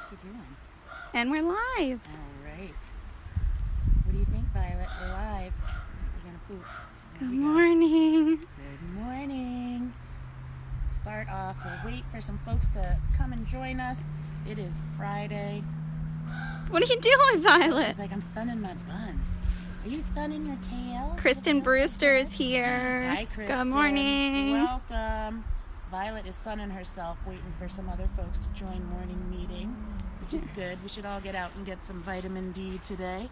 What you doing? And we're live. All right. What do you think, Violet? We're live. We're gonna poop. Good morning. Good morning. Start off. We'll wait for some folks to come and join us. It is Friday. What are you doing, Violet? She's like, I'm sunning my buns. Are you sunning your tail? Kristen Brewster is here. Hi, Kristen. Good morning. Welcome. Violet is sunning herself, waiting for some other folks to join morning meeting, which is good. We should all get out and get some vitamin D today.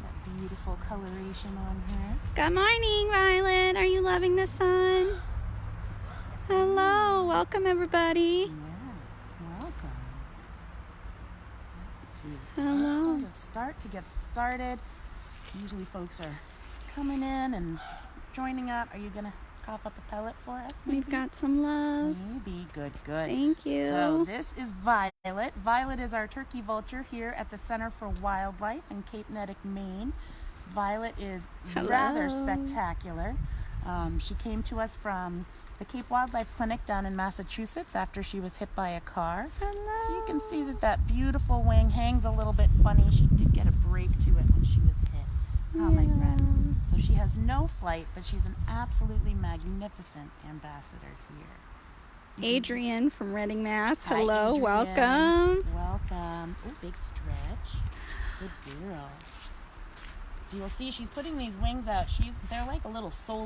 That beautiful coloration on her. Good morning, Violet. Are you loving the sun? She says yes. Hello. Welcome, everybody. Yeah, welcome. Let's see. So Hello. let's start to get started. Usually folks are coming in and joining up. Are you going to cough up a pellet for us? Maybe? We've got some love. Maybe. Good. Thank you. So this is Violet. Violet is our turkey vulture here at the Center for Wildlife in Cape Nettic, Maine. Violet is rather spectacular. She came to us from the Cape Wildlife Clinic down in Massachusetts after she was hit by a car. Hello. So you can see that beautiful wing hangs a little bit funny. She did get a break to it when she was hit. Oh, my friend. So she has no flight, but she's an absolutely magnificent ambassador here. Adrian from Reading, Mass. Hi, Hello. Adrian. Welcome. Welcome. Oh, big stretch. Good girl. So you'll see she's putting these wings out. They're like a little solar.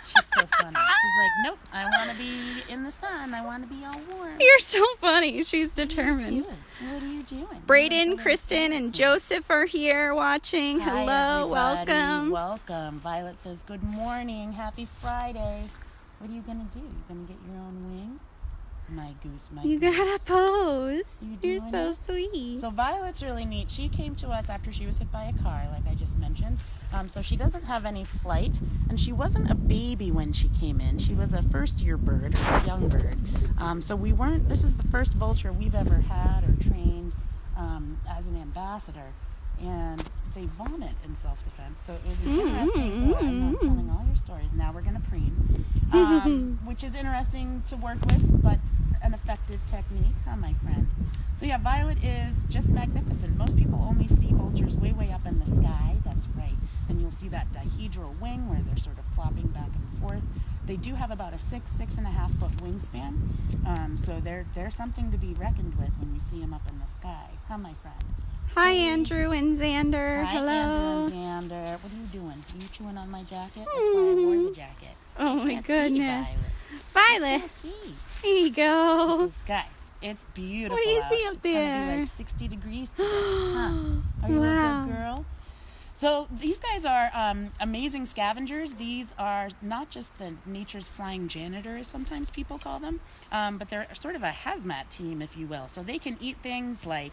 She's so funny. She's like, nope, I want to be in the sun. I want to be all warm. You're so funny. She's determined. What are you doing? Braden, Kristen, and Joseph are here watching. Hi, Hello. everybody. Welcome. Welcome. Violet says, good morning. Happy Friday. What are you going to do? You going to get your own wing? My goose, my You goose. gotta pose. You're You're so sweet. So Violet's really neat. She came to us after she was hit by a car, like I just mentioned. So she doesn't have any flight, and she wasn't a baby when she came in. She was a first-year bird, or a young bird. This is the first vulture we've ever had or trained as an ambassador. And they vomit in self-defense. So it was interesting. I know I'm telling all your stories. Now we're going to preen, which is interesting to work with, but an effective technique, huh, my friend? So yeah, Violet is just magnificent. Most people only see vultures way up in the sky. That's right. And you'll see that dihedral wing where they're sort of flopping back and forth. They do have about a 6.5 foot wingspan. So they're something to be reckoned with when you see them up in the sky. Huh, my friend? Hi, Andrew and Xander. Hi, Hello. Andrew and Xander. What are you doing? Are you chewing on my jacket? That's why I wore the jacket. Oh my Can't goodness. See, Violet. Violet. Can't see. Here you She go. says, guys, it's beautiful. What do you out. see up It's gonna there? be like 60 degrees today. Huh? Are you Wow. a good girl? So these guys are amazing scavengers. These are not just the nature's flying janitors, sometimes people call them, but they're sort of a hazmat team, if you will. So they can eat things like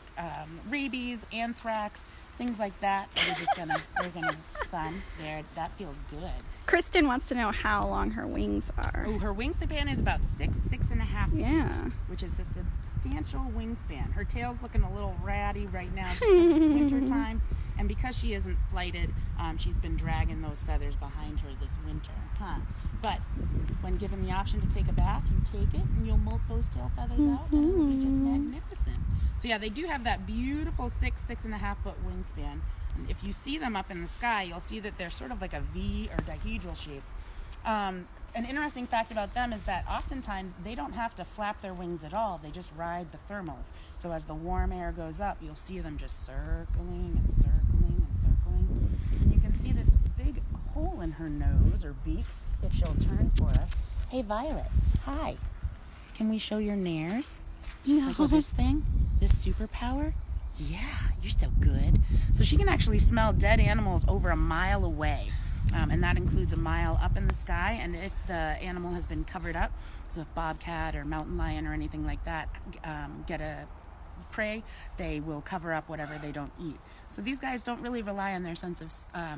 rabies, anthrax, things like that. They're gonna fun there. That feels good. Kristen wants to know how long her wings are. Oh, her wingspan is about 6.5 feet, Yeah. which is a substantial wingspan. Her tail's looking a little ratty right now just because it's winter time, and because she isn't flighted, she's been dragging those feathers behind her this winter. But when given the option to take a bath, you take it and you'll molt those tail feathers out, and it'll be just magnificent. So yeah, they do have that beautiful 6.5 foot wingspan. And if you see them up in the sky, you'll see that they're sort of like a V or dihedral shape. An interesting fact about them is that oftentimes they don't have to flap their wings at all. They just ride the thermals. So as the warm air goes up, you'll see them just circling and circling and circling. And you can see this big hole in her nose or beak if she'll turn for us. Hey, Violet. Hi. Can we show your nares? She's like, oh, this thing? This superpower? Yeah, you're so good. So she can actually smell dead animals over a mile away. And that includes a mile up in the sky, and if the animal has been covered up, so if bobcat or mountain lion or anything like that get a prey, they will cover up whatever they don't eat. So these guys don't really rely on their sense of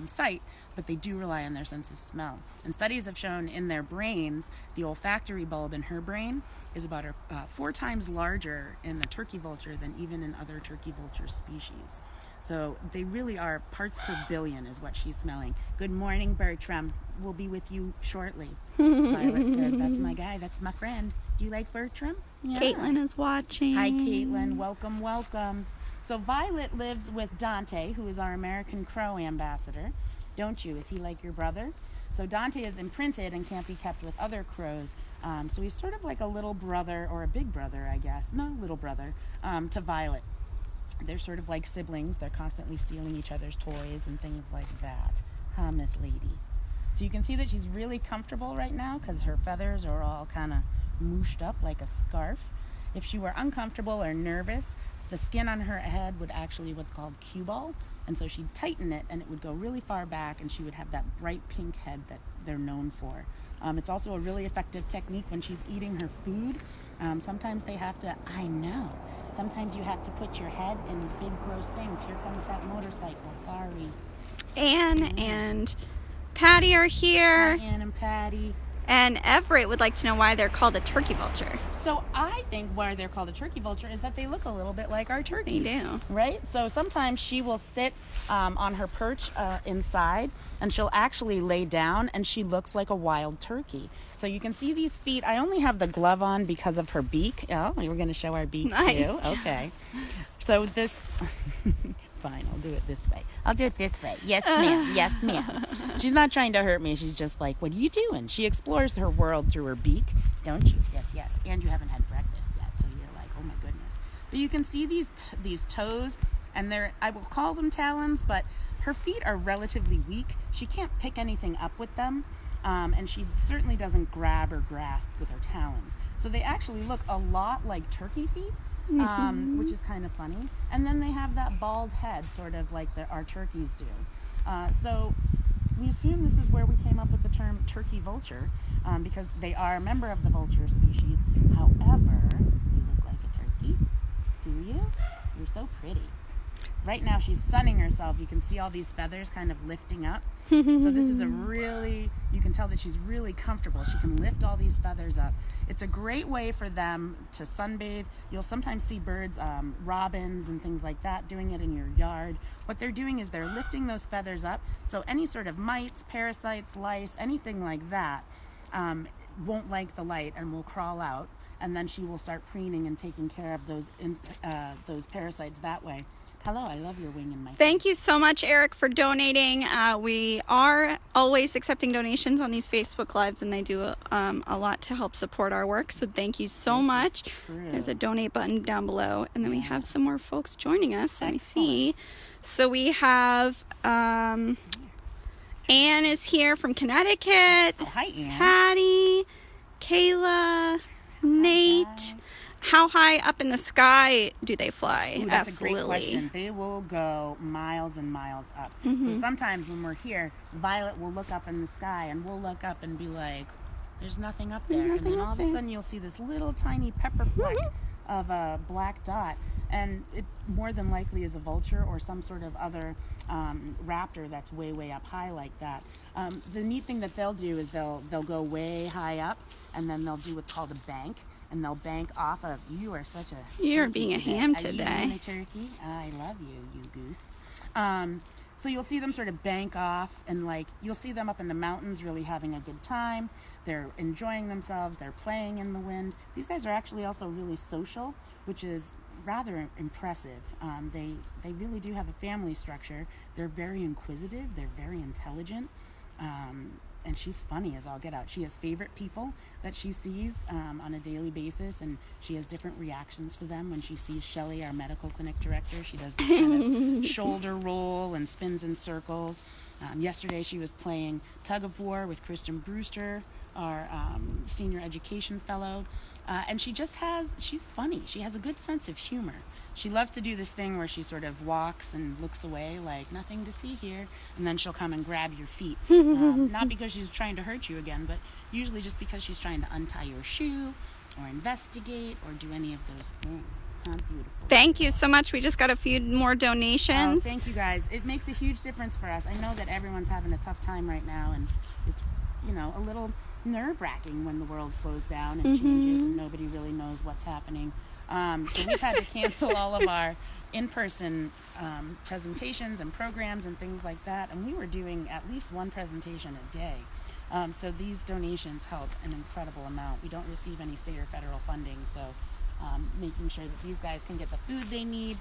sight, but they do rely on their sense of smell. And studies have shown in their brains, the olfactory bulb in her brain is about 4 times larger in the turkey vulture than even in other turkey vulture species. So they really are parts per billion is what she's smelling. Good morning, Bertram. We'll be with you shortly. Violet says, that's my guy, that's my friend. Do you like fur trim? Yeah. Caitlin is watching. Hi, Caitlin. Welcome, welcome. So Violet lives with Dante, who is our American Crow ambassador. Don't you? Is he like your brother? So Dante is imprinted and can't be kept with other crows. So he's sort of like a little brother, or a big brother, I guess. No, little brother, to Violet. They're sort of like siblings. They're constantly stealing each other's toys and things like that. Huh, Miss Lady? So you can see that she's really comfortable right now because her feathers are all kind of mooshed up like a scarf. If she were uncomfortable or nervous, the skin on her head would actually what's called cue ball, and so she'd tighten it and it would go really far back and she would have that bright pink head that they're known for. It's also a really effective technique when she's eating her food. Sometimes they have to, I know, sometimes you have to put your head in big gross things. Here comes that motorcycle, sorry. Anne and Patty are here. Hi, Ann and Patty. And Everett would like to know why they're called a turkey vulture. So I think why they're called a turkey vulture is that they look a little bit like our turkeys. They do. Right? So sometimes she will sit on her perch inside, and she'll actually lay down, and she looks like a wild turkey. So you can see these feet. I only have the glove on because of her beak. Oh, we're going to show our beak Nice. too. Okay. So this... Fine, I'll do it this way. I'll do it this way. Yes, ma'am. Yes, ma'am. She's not trying to hurt me. She's just like, what are you doing? She explores her world through her beak, don't you? Yes, yes. And you haven't had breakfast yet, so you're like, oh my goodness. But you can see these toes, and they're, I will call them talons, but her feet are relatively weak. She can't pick anything up with them, and she certainly doesn't grab or grasp with her talons. So they actually look a lot like turkey feet. Which is kind of funny. And then they have that bald head, sort of like our turkeys do. So we assume this is where we came up with the term turkey vulture, because they are a member of the vulture species. However, you look like a turkey. Do you? You're so pretty. Right now she's sunning herself. You can see all these feathers kind of lifting up. So this is you can tell that she's really comfortable. She can lift all these feathers up. It's a great way for them to sunbathe. You'll sometimes see birds, robins and things like that, doing it in your yard. What they're doing is they're lifting those feathers up, so any sort of mites, parasites, lice, anything like that won't like the light and will crawl out, and then she will start preening and taking care of those parasites that way. Hello, I love your wing in my face. Thank you so much, Eric, for donating. We are always accepting donations on these Facebook Lives, and they do a lot to help support our work. So thank you so much. There's a donate button down below. And then we have some more folks joining us. Let me see. So we have Anne is here from Connecticut. Oh, hi, Anne. Patty, Kayla, Nate. How high up in the sky do they fly? Ooh, that's a great question. They will go miles and miles up. So sometimes when we're here, Violet will look up in the sky, and we'll look up and be like, there's nothing up there. And then all of a sudden you'll see this little tiny pepper fleck of a black dot. And it more than likely is a vulture or some sort of other raptor that's way, way up high like that. The neat thing that they'll do is they'll go way high up, and then they'll do what's called a bank. And they'll bank off of, you are such a... You're being a ham today. Are you a turkey? I love you, you goose. So you'll see them sort of bank off, and like, you'll see them up in the mountains really having a good time. They're enjoying themselves. They're playing in the wind. These guys are actually also really social, which is rather impressive. They really do have a family structure. They're very inquisitive. They're very intelligent. And she's funny as all get out. She has favorite people that she sees on a daily basis, and she has different reactions to them. When she sees Shelley, our medical clinic director, she does this kind of shoulder roll and spins in circles. Yesterday she was playing tug of war with Kristen Brewster, our senior education fellow, and she's funny. She has a good sense of humor. She loves to do this thing where she sort of walks and looks away like nothing to see here, and then she'll come and grab your feet. Not because she's trying to hurt you again, but usually just because she's trying to untie your shoe or investigate or do any of those things. Huh? Beautiful. Thank you so much. We just got a few more donations. Oh, thank you guys. It makes a huge difference for us. I know that everyone's having a tough time right now, and it's, a little nerve-wracking when the world slows down and changes and nobody really knows what's happening. So we've had to cancel all of our in-person presentations and programs and things like that, and we were doing at least one presentation a day. So these donations help an incredible amount. We don't receive any state or federal funding, so making sure that these guys can get the food they need,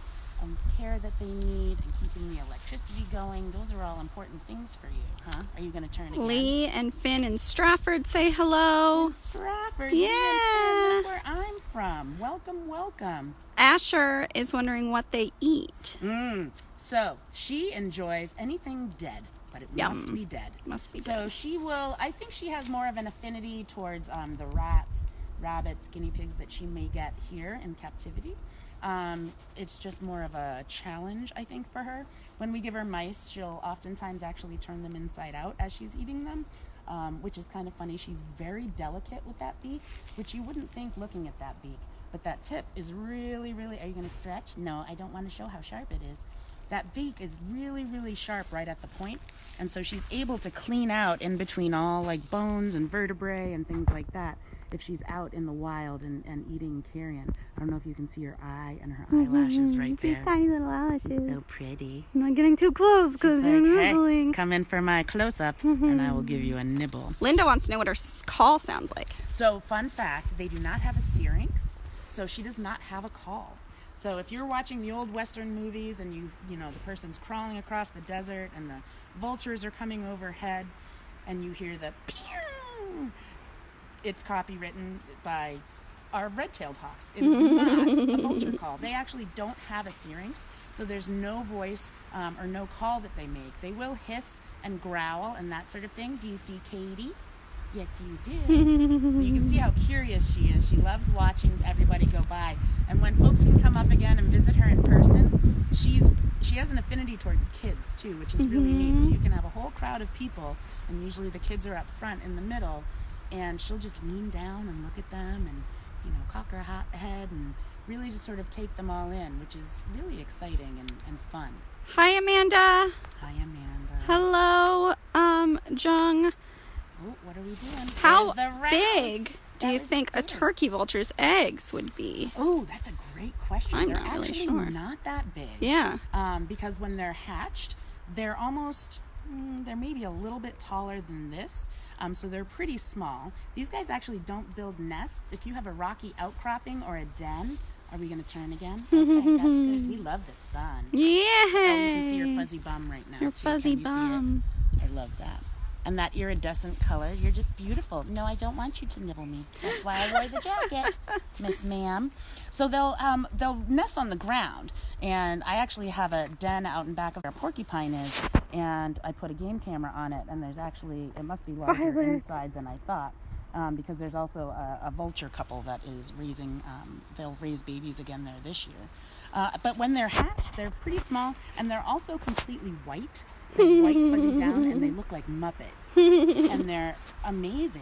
care that they need, and keeping the electricity going, those are all important things for you, huh? Are you going to turn again? Lee and Finn in Stratford say hello. In Stratford, Yeah. Finn, that's where I'm from. Welcome, welcome. Asher is wondering what they eat. So she enjoys anything dead, but it must be dead. Must be so dead. She will, I think she has more of an affinity towards the rats, rabbits, guinea pigs that she may get here in captivity. It's just more of a challenge, I think, for her. When we give her mice, she'll oftentimes actually turn them inside out as she's eating them, which is kind of funny. She's very delicate with that beak, which you wouldn't think looking at that beak. But that tip is really, really... Are you going to stretch? No, I don't want to show how sharp it is. That beak is really, really sharp right at the point. And so she's able to clean out in between all like bones and vertebrae and things like that if she's out in the wild and eating carrion. I don't know if you can see her eye and her eyelashes right there. These tiny little eyelashes. She's so pretty. I'm not getting too close because you're nibbling. Hey, come in for my close-up and I will give you a nibble. Linda wants to know what her call sounds like. So, fun fact, they do not have a syrinx, so she does not have a call. So if you're watching the old Western movies and you know the person's crawling across the desert and the vultures are coming overhead and you hear the pew, it's copywritten by our red-tailed hawks. It is not a vulture call. They actually don't have a syrinx, so there's no voice or no call that they make. They will hiss and growl and that sort of thing. Do you see Katie? Yes, you do. So you can see how curious she is. She loves watching everybody go by. And when folks can come up again and visit her in person, she has an affinity towards kids too, which is really neat. So you can have a whole crowd of people, and usually the kids are up front in the middle, and she'll just lean down and look at them and, cock her head and really just sort of take them all in, which is really exciting and fun. Hi, Amanda. Hi, Amanda. Hello, Jung. Oh, what are we doing? How There's the rouse. big do you That is think a big. turkey vulture's eggs would be? Oh, that's a great question. I'm They're not really actually sure. not that big. Yeah. Because when they're hatched, they're almost, they're maybe a little bit taller than this. So they're pretty small. These guys actually don't build nests. If you have a rocky outcropping or a den, are we going to turn again? Okay, that's good. We love the sun. Yeah. Oh, you can see your fuzzy bum right now. Your too. fuzzy Can you see it? bum. I love that. And that iridescent color, you're just beautiful. No, I don't want you to nibble me. That's why I wore the jacket, Miss Ma'am. So they'll nest on the ground, and I actually have a den out in back of where porcupine is, and I put a game camera on it, and there's actually, it must be larger inside than I thought, because there's also a vulture couple that is raising, they'll raise babies again there this year. But when they're hatched, they're pretty small, and they're also completely white. They're white fuzzy down, and they look like Muppets, and they're amazing.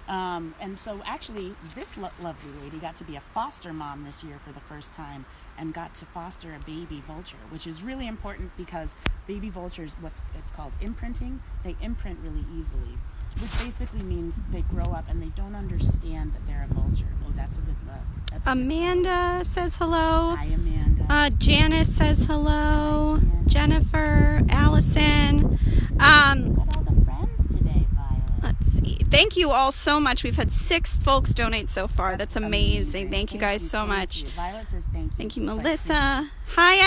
And so actually this lovely lady got to be a foster mom this year for the first time and got to foster a baby vulture, which is really important because baby vultures, it's called imprinting, they imprint really easily, which basically means they grow up and they don't understand that they're a vulture. Oh, that's a good look. That's a Amanda says hello. Hi, Amanda. Janice says hello. Hi, Janice. Jennifer, Allison. Look at all the friends today, Violet. Let's see. Thank you all so much. We've had 6 folks donate so far. That's amazing. Thank you guys so much. You. Violet says thank you. Thank you, Melissa. Hi,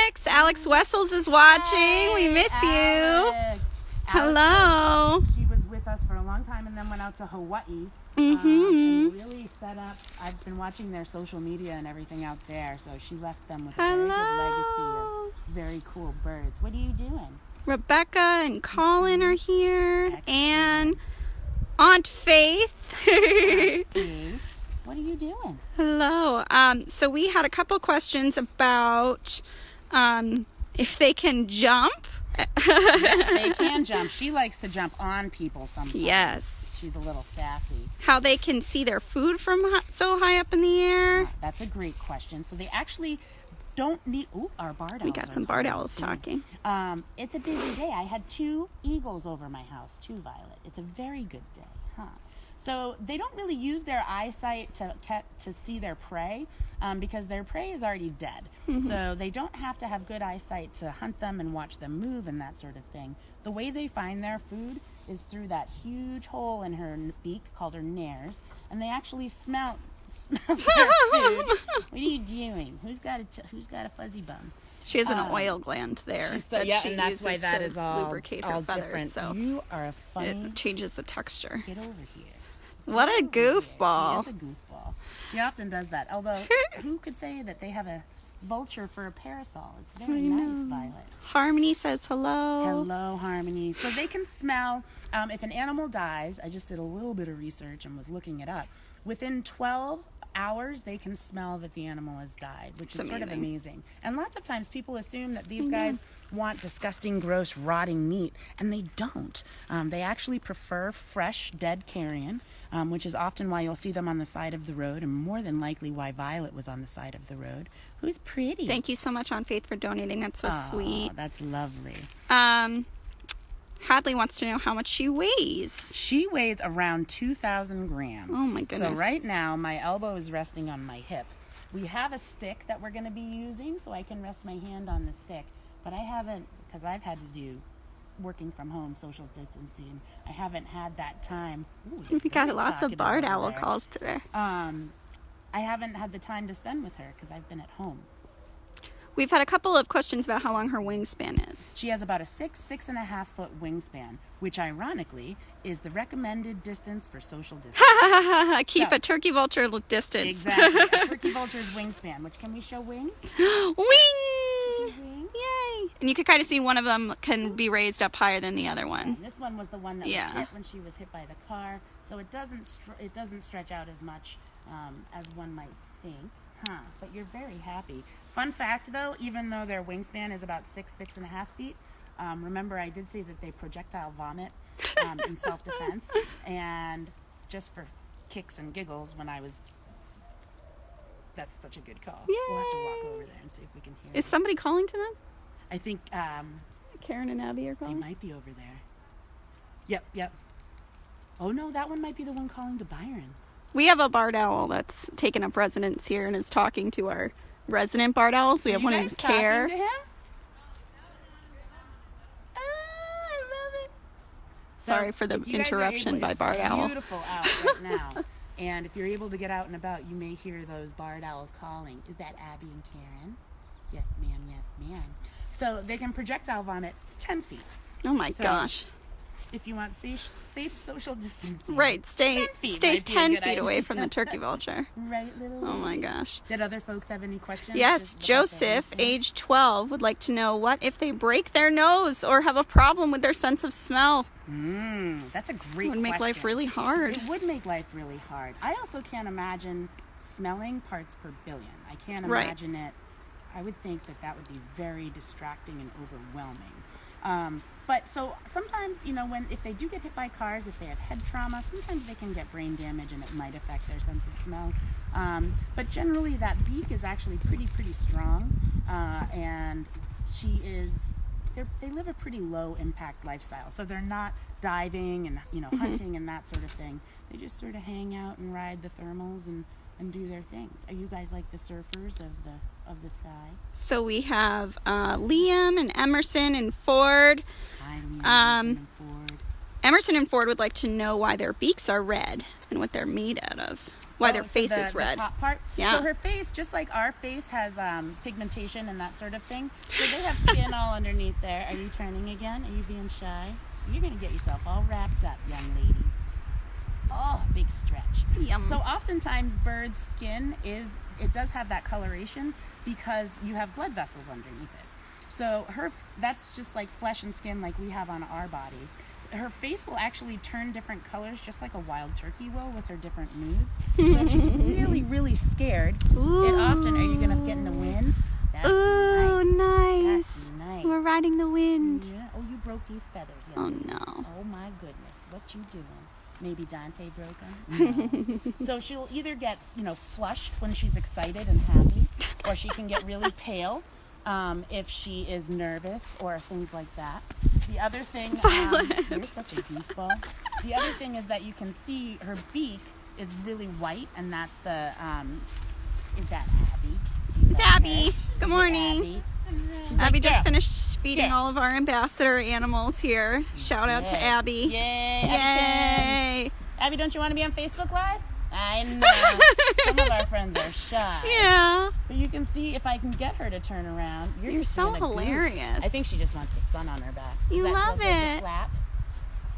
Alex. Alex Wessels is watching. We miss you. Alex. Hello. She was with us for a long time and then went out to Hawaii. And really set up. I've been watching their social media and everything out there, so she left them with a very good legacy of very cool birds. What are you doing? Rebecca and Colin are here. Excellent. And Aunt Faith. Hey, what are you doing? Hello. So we had a couple questions about if they can jump. Yes, they can jump. She likes to jump on people sometimes. Yes. She's a little sassy. How they can see their food from so high up in the air. That's a great question. So they actually don't need... Ooh, our barred owls. We got some barred owls talking. It's a busy day. I had 2 eagles over my house, too, Violet. It's a very good day, huh? So they don't really use their eyesight to see their prey because their prey is already dead. So they don't have to have good eyesight to hunt them and watch them move and that sort of thing. The way they find their food is through that huge hole in her beak called her nares, and they actually smell their food. What are you doing? Who's got a fuzzy bum? She has an oil gland there that she and that's uses why that to is all, lubricate all her feathers. different. So you are a funny. it changes the texture. Get over here. What a goofball! She is a goofball. She often does that. Although, who could say that they have a vulture for a parasol? It's very nice, Violet. Harmony says hello. Hello, Harmony. So they can smell, if an animal dies, I just did a little bit of research and was looking it up. Within 12 hours, they can smell that the animal has died, which is sort of amazing. And lots of times people assume that these guys want disgusting, gross, rotting meat, and they don't. They actually prefer fresh, dead carrion, which is often why you'll see them on the side of the road, and more than likely why Violet was on the side of the road. Who's pretty? Thank you so much, On Faith, for donating. That's so sweet. That's lovely. Hadley wants to know how much she weighs. She weighs around 2,000 grams. Oh my goodness. So right now, my elbow is resting on my hip. We have a stick that we're going to be using, so I can rest my hand on the stick. But I haven't, because I've had to do working from home, social distancing. I haven't had that time. Ooh, we got lots of barred owl calls today. I haven't had the time to spend with her because I've been at home. We've had a couple of questions about how long her wingspan is. She has about a 6.5 foot wingspan, which ironically is the recommended distance for social distancing. Keep a turkey vulture distance. Exactly. A turkey vulture's wingspan, which can we show wings? Wing! Wing. Yay! And you can kind of see one of them can be raised up higher than the other one. And this one was the one that was hit when she was hit by the car, so it doesn't stretch out as much as one might think. But you're very happy. Fun fact, though, even though their wingspan is about 6.5 feet, remember I did say that they projectile vomit in self-defense, and just for kicks and giggles when I was... That's such a good call. Yay. We'll have to walk over there and see if we can hear Is somebody calling to them? I think... Karen and Abby are calling? They might be over there. Yep. Oh, no, that one might be the one calling to Byron. We have a barred owl that's taken up residence here and is talking to our resident barred owls. We have one in care. Talking to him? Oh, I love it. Sorry for the interruption by barred owl. Beautiful out right now. And if you're able to get out and about, you may hear those barred owls calling. Is that Abby and Karen? Yes, ma'am. Yes, ma'am. So they can projectile vomit 10 feet. Oh my gosh. If you want safe social distancing. Right, stay 10 feet away from the turkey vulture. Right, little lady. Oh my gosh. Did other folks have any questions? Yes, Joseph, age 12, would like to know what if they break their nose or have a problem with their sense of smell? That's a great question. It would make life really hard. It would make life really hard. I also can't imagine smelling parts per billion. I can't imagine it. I would think that would be very distracting and overwhelming. But so sometimes, if they do get hit by cars, if they have head trauma, sometimes they can get brain damage and it might affect their sense of smell. But generally that beak is actually pretty strong. And they live a pretty low impact lifestyle. So they're not diving and, hunting and that sort of thing. They just sort of hang out and ride the thermals and do their things. Are you guys like the surfers of the sky? So we have Liam and Emerson and Ford. Hi, Liam, Emerson and Ford. Emerson and Ford would like to know why their beaks are red and what they're made out of. Why their face is red. The top part? Yeah. So her face, just like our face, has pigmentation and that sort of thing. So they have skin all underneath there. Are you turning again? Are you being shy? You're going to get yourself all wrapped up, young lady. Oh, big stretch. Yum. So oftentimes birds' skin does have that coloration because you have blood vessels underneath it. So that's just like flesh and skin like we have on our bodies. Her face will actually turn different colors just like a wild turkey will with her different moods. So if she's really, really scared, are you going to get in the wind? That's nice. That's nice. We're riding the wind. Yeah. Oh, you broke these feathers. Oh, no. Oh, my goodness. What you doing? Maybe Dante broke them? No. So she'll either get, flushed when she's excited and happy, or she can get really pale if she is nervous or things like that. The other thing, you're such a goofball. The other thing is that you can see her beak is really white, and that's is that Abby? It's Abby. Good morning. Abby? She's Abby just finished feeding all of our ambassador animals here. Shout out to Abby. Yay! Abby, don't you want to be on Facebook Live? I know. Some of our friends are shy. Yeah. But you can see if I can get her to turn around. You're so hilarious. I think she just wants the sun on her back. You love it. Flap?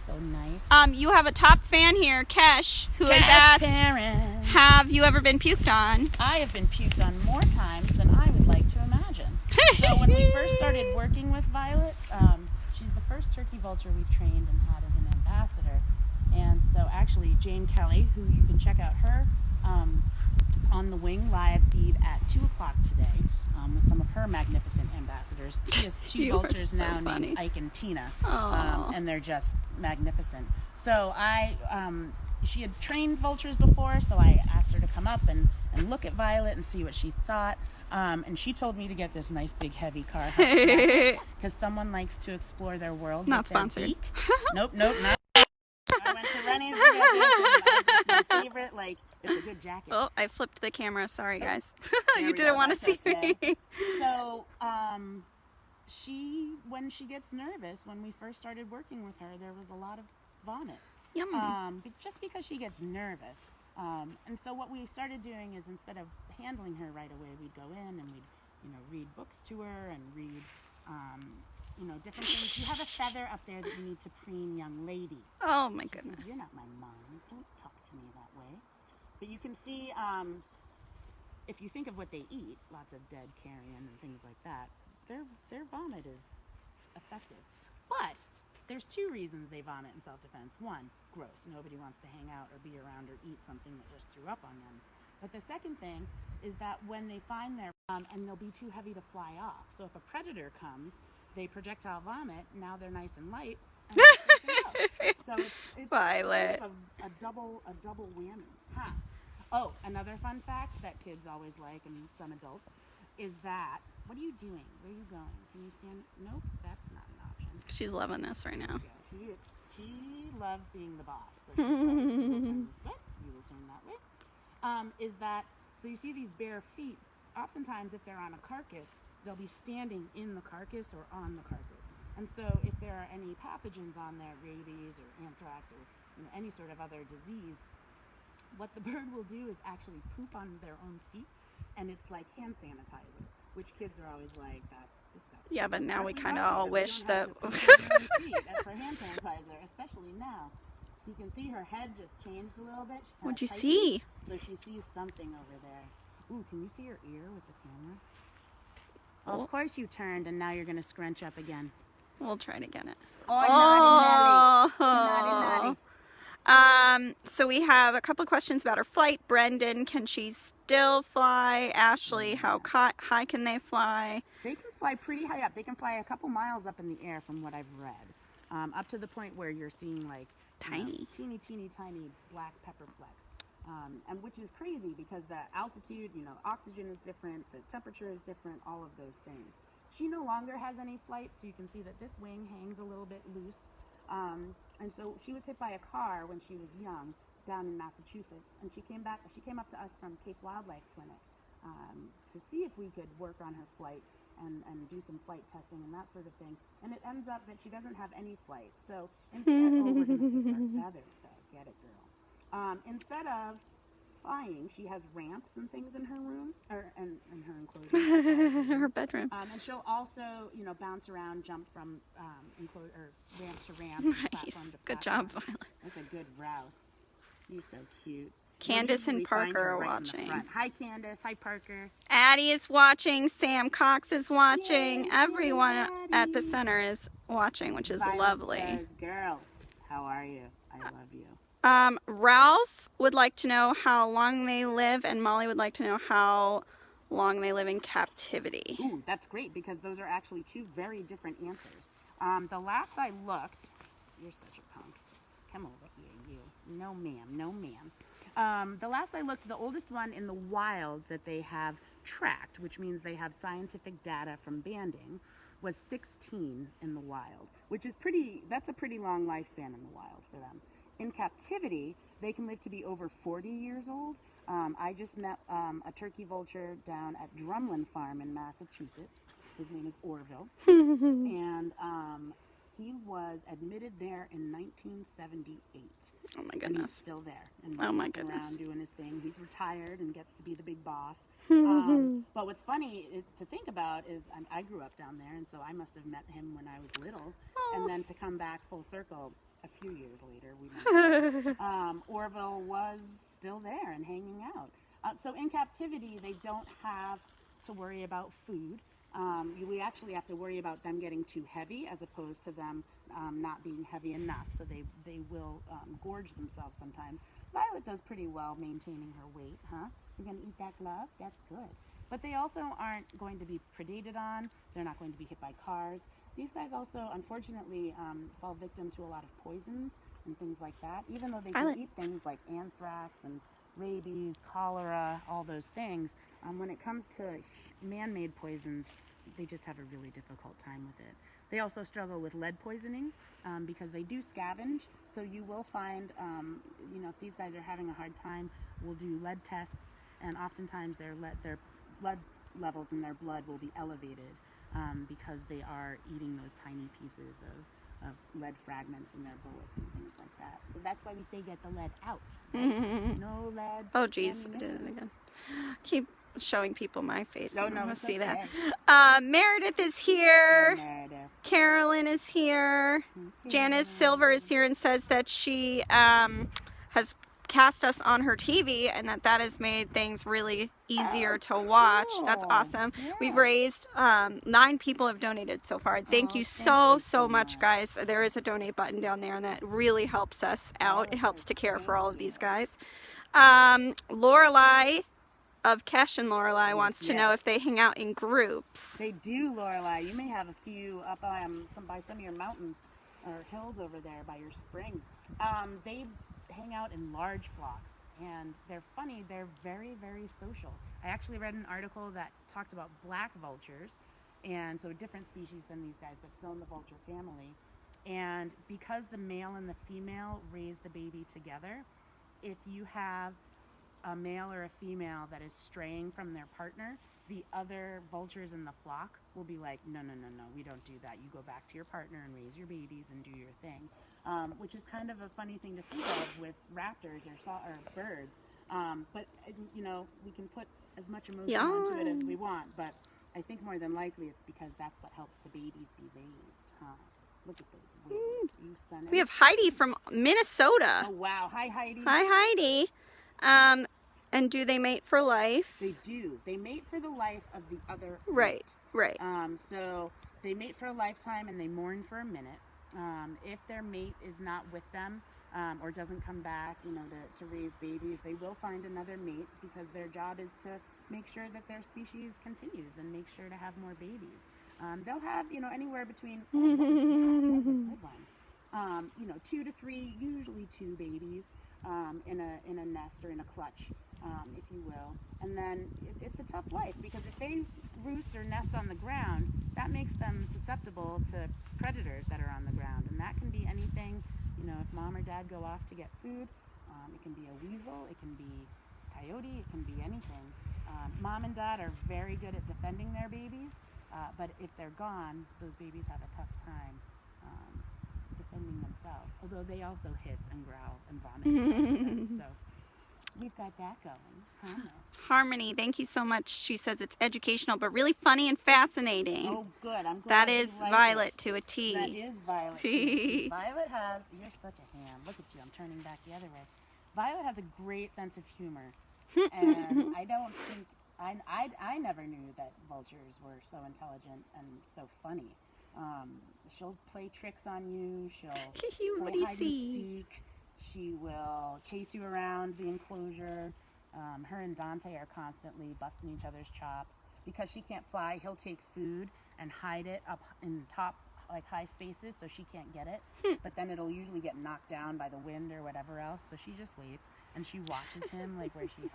So nice. You have a top fan here, Kesh, who has asked, have you ever been puked on? I have been puked on more times than I would like to imagine. So when we first started working with Violet, she's the first turkey vulture we've trained and had as an ambassador. And so actually Jane Kelly, who you can check out her on the Wing live feed at 2 o'clock today with some of her magnificent ambassadors. She has two vultures so now funny. named Ike and Tina, Aw. and they're just magnificent. So she had trained vultures before, so I asked her to come up and look at Violet and see what she thought. And she told me to get this nice big heavy car because someone likes to explore their world. Not sponsored. Nope, not. I went to running. My favorite, it's a good jacket. Oh, I flipped the camera. Sorry, guys. You didn't want to see okay. me. So, when she gets nervous, when we first started working with her, there was a lot of vomit. Yum. Just because she gets nervous. And so what we started doing is instead of handling her right away, we'd go in and we'd, read books to her and read, different things. You have a feather up there that you need to preen young lady. Oh, my goodness. You're not my mom. Don't talk to me that way. But you can see, if you think of what they eat, lots of dead carrion and things like that, their vomit is effective. But there's two reasons they vomit in self-defense. One, gross. Nobody wants to hang out or be around or eat something that just threw up on them. But the second thing is that when they find their and they'll be too heavy to fly off. So if a predator comes, they projectile vomit. Now they're nice and light. And they can go. So it's Violet. sort of a double whammy. Huh. Oh, another fun fact that kids always like, and some adults, is that, what are you doing? Where are you going? Can you stand? Nope, that's not an option. She's loving this right now. She loves being the boss. So she's like, you will turn this way, you will turn that way. Is that, so you see these bare feet, oftentimes if they're on a carcass, they'll be standing in the carcass or on the carcass. And so if there are any pathogens on there, rabies or anthrax or any sort of other disease, what the bird will do is actually poop on their own feet, and it's like hand sanitizer, which kids are always like, that's disgusting. Yeah, but now we kind of all wish that... for hand sanitizer, especially now. You can see her head just changed a little bit. What'd you see? So she sees something over there. Ooh, can you see her ear with the camera? Well, of course you turned, and now you're going to scrunch up again. We'll try to get it. Oh, naughty Nelly. So we have a couple questions about her flight. Brendan, can she still fly? Ashley, how high can they fly? They can fly pretty high up. They can fly a couple miles up in the air from what I've read. Up to the point where you're seeing teeny tiny black pepper flecks. And which is crazy because the altitude, oxygen is different, the temperature is different, all of those things. She no longer has any flight, so you can see that this wing hangs a little bit loose. And so she was hit by a car when she was young down in Massachusetts, and she came up to us from Cape Wildlife Clinic to see if we could work on her flight and do some flight testing and that sort of thing. And it ends up that she doesn't have any flight. So instead, we're going to fix her feathers though. Get it, girl. Instead of flying, she has ramps and things in her room, or in her enclosure. Her bedroom. And she'll also, bounce around, jump from ramp to ramp. Nice. Platform to Good platform. job, Violet. That's a good rouse. You're so cute. Candace and Parker are right in the watching. front. Hi, Candace. Hi, Parker. Addie is watching. Sam Cox is watching. Yay, everyone Addie. at the center is watching, which is Violet lovely. says, girls, how are you? I love you. Ralph would like to know how long they live, and Molly would like to know how long they live in captivity. Ooh, that's great because those are actually two very different answers. The last I looked, you're such a punk. Come over here, you. No, ma'am. No, ma'am. The last I looked, the oldest one in the wild that they have tracked, which means they have scientific data from banding, was 16 in the wild, which is that's a pretty long lifespan in the wild for them. In captivity, they can live to be over 40 years old. I just met a turkey vulture down at Drumlin Farm in Massachusetts, His name is Orville. And he was admitted there in 1978. Oh my And goodness. he's still there. And Oh my walking goodness. around doing his thing. He's retired and gets to be the big boss. But what's funny to think about is I grew up down there, and so I must have met him when I was little. And then to come back full circle a few years later, we might say, Orville was still there and hanging out. So in captivity, they don't have to worry about food. We actually have to worry about them getting too heavy as opposed to them not being heavy enough. So they will gorge themselves sometimes. Violet does pretty well maintaining her weight, huh? You're going to eat that glove? That's good. But they also aren't going to be predated on. They're not going to be hit by cars. These guys also, unfortunately, fall victim to a lot of poisons and things like that. Even though they can eat things like anthrax and rabies, cholera, all those things, when it comes to man-made poisons, they just have a really difficult time with it. They also struggle with lead poisoning because they do scavenge. So you will find, if these guys are having a hard time, we'll do lead tests, and oftentimes their blood levels in their blood will be elevated because they are eating those tiny pieces of lead fragments in their bullets and things like that. So that's why we say get the lead out. Right? No lead. Oh geez, I did it again. Keep showing people my face. No, no, let's see okay. that. Meredith is here. Meredith. Carolyn is here. Janice Silver is here and says that she has cast us on her TV and that has made things really easier to watch. Cool. That's awesome. Yeah. We've raised 9 people have donated so far. Thank you so much, guys. There is a donate button down there, and that really helps us out. It helps to care for all of these guys. Lorelei of Kesh and Lorelei wants to know if they hang out in groups. They do, Lorelei. You may have a few up by some of your mountains or hills over there by your spring. They hang out in large flocks, and they're funny. They're very, very social. I actually read an article that talked about black vultures, and so a different species than these guys, but still in the vulture family. And because the male and the female raise the baby together, if you have a male or a female that is straying from their partner, the other vultures in the flock will be like, no, we don't do that. You go back to your partner and raise your babies and do your thing, which is kind of a funny thing to think of with raptors or birds. But we can put as much emotion into it as we want, but I think more than likely it's because that's what helps the babies be raised. Look at those wings. You son. We have Heidi from Minnesota. Oh wow! Hi Heidi. Hi Heidi. And do they mate for life? They do. They mate for the life of the other. Right. So they mate for a lifetime and they mourn for a minute. If their mate is not with them or doesn't come back, to raise babies, they will find another mate because their job is to make sure that their species continues and make sure to have more babies. They'll have, anywhere between 2 to 3, usually 2 babies in a nest or in a clutch, if you will. And then it's a tough life because if they roost or nest on the ground, that makes them susceptible to predators that are on the ground. And that can be anything, if mom or dad go off to get food, it can be a weasel, it can be coyote, it can be anything. Mom and dad are very good at defending their babies, but if they're gone, those babies have a tough time defending themselves, although they also hiss and growl and vomit. So we've got that going. Harmony, thank you so much. She says it's educational but really funny and fascinating. Oh good, I'm glad. That is Violet to a T. That is Violet. Violet has, you're such a ham. Look at you, I'm turning back the other way. Violet has a great sense of humor. And I don't think, I never knew that vultures were so intelligent and so funny. She'll play tricks on you. She'll play hide and seek. She will chase you around the enclosure. Her and Dante are constantly busting each other's chops. Because she can't fly, he'll take food and hide it up in top, like high spaces, so she can't get it. But then it'll usually get knocked down by the wind or whatever else. So she just waits and she watches him, like where he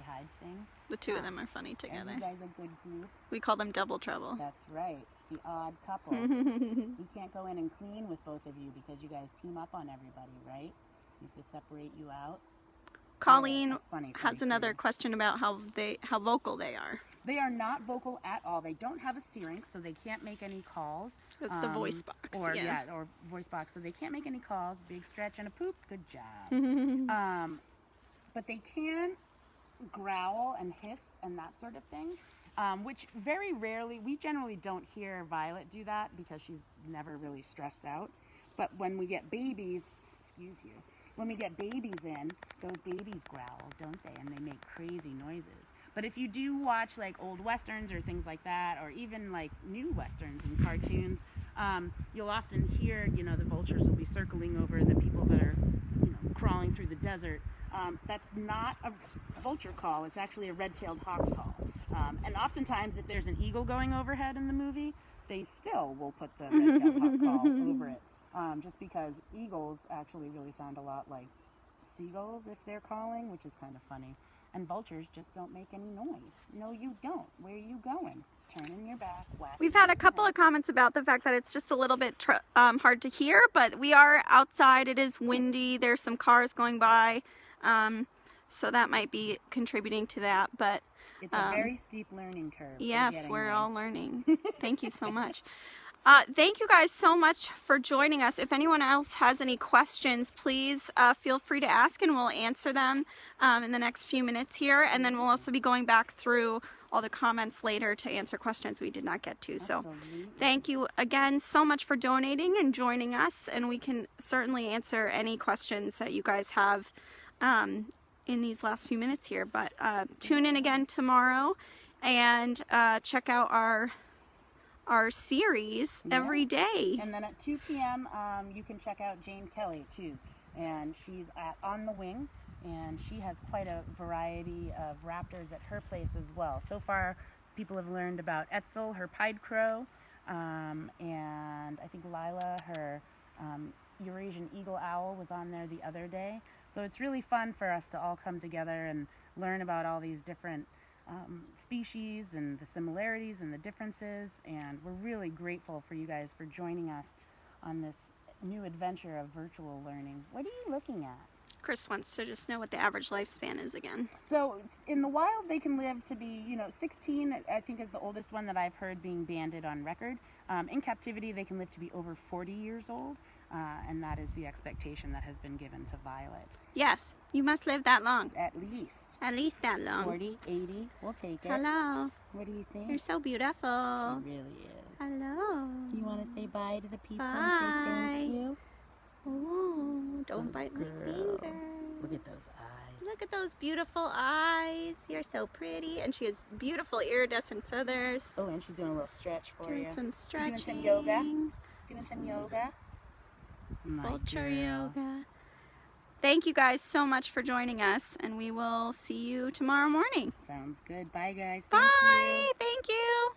hides things. The two of them are funny together. And you guys a good group. We call them double trouble. That's right. The odd couple. We can't go in and clean with both of you because you guys team up on everybody, right? We have to separate you out. Colleen funny has another creature. question about how vocal they are. They are not vocal at all. They don't have a syrinx, so they can't make any calls. That's the voice box. Or or voice box, so they can't make any calls. Big stretch and a poop. Good job. But they can growl and hiss and that sort of thing, which very rarely, we generally don't hear Violet do that because she's never really stressed out. But when we get babies, when we get babies in, those babies growl, don't they? And they make crazy noises. But if you do watch like old westerns or things like that, or even like new westerns and cartoons, you'll often hear, you know, the vultures will be circling over the people that are, you know, crawling through the desert. That's not a vulture call. It's actually a red-tailed hawk call. And oftentimes, if there's an eagle going overhead in the movie, they still will put the red-tailed hawk call over it. Just because eagles actually really sound a lot like seagulls if they're calling, which is kind of funny. And vultures just don't make any noise. No, you don't. Where are you going? Turning your back, whacking. We've had a couple of comments about the fact that it's just a little bit hard to hear, but we are outside. It is windy. There's some cars going by, so that might be contributing to that. But it's a very steep learning curve. Yes, we're all learning. Thank you so much. Thank you guys so much for joining us. If anyone else has any questions, please feel free to ask and we'll answer them in the next few minutes here. And then we'll also be going back through all the comments later to answer questions we did not get to. So thank you again so much for donating and joining us. And we can certainly answer any questions that you guys have in these last few minutes here. But tune in again tomorrow and check out our series every day. And then at 2 p.m. You can check out Jane Kelly too, and she's at On the Wing, and she has quite a variety of raptors at her place as well. So far, people have learned about Etzel, her pied crow, and I think Lila, her Eurasian eagle owl, was on there the other day. So it's really fun for us to all come together and learn about all these different species and the similarities and the differences, and we're really grateful for you guys for joining us on this new adventure of virtual learning. What are you looking at? Chris wants to just know what the average lifespan is again. So in the wild they can live to be, 16 I think is the oldest one that I've heard being banded on record. In captivity they can live to be over 40 years old, and that is the expectation that has been given to Violet. Yes, you must live that long. At least. At least that long. 40, 80, we'll take it. Hello. What do you think? You're so beautiful. She really is. Hello. You want to say bye to the people Bye. and say thank you? Ooh, don't bite my finger. Look at those eyes. Look at those beautiful eyes. You're so pretty. And she has beautiful iridescent feathers. Oh, and she's doing a little stretch for you. Doing some stretching. You doing some yoga? Doing some yoga? Vulture yoga. Thank you guys so much for joining us, and we will see you tomorrow morning. Sounds good. Bye, guys. Bye. Thank you.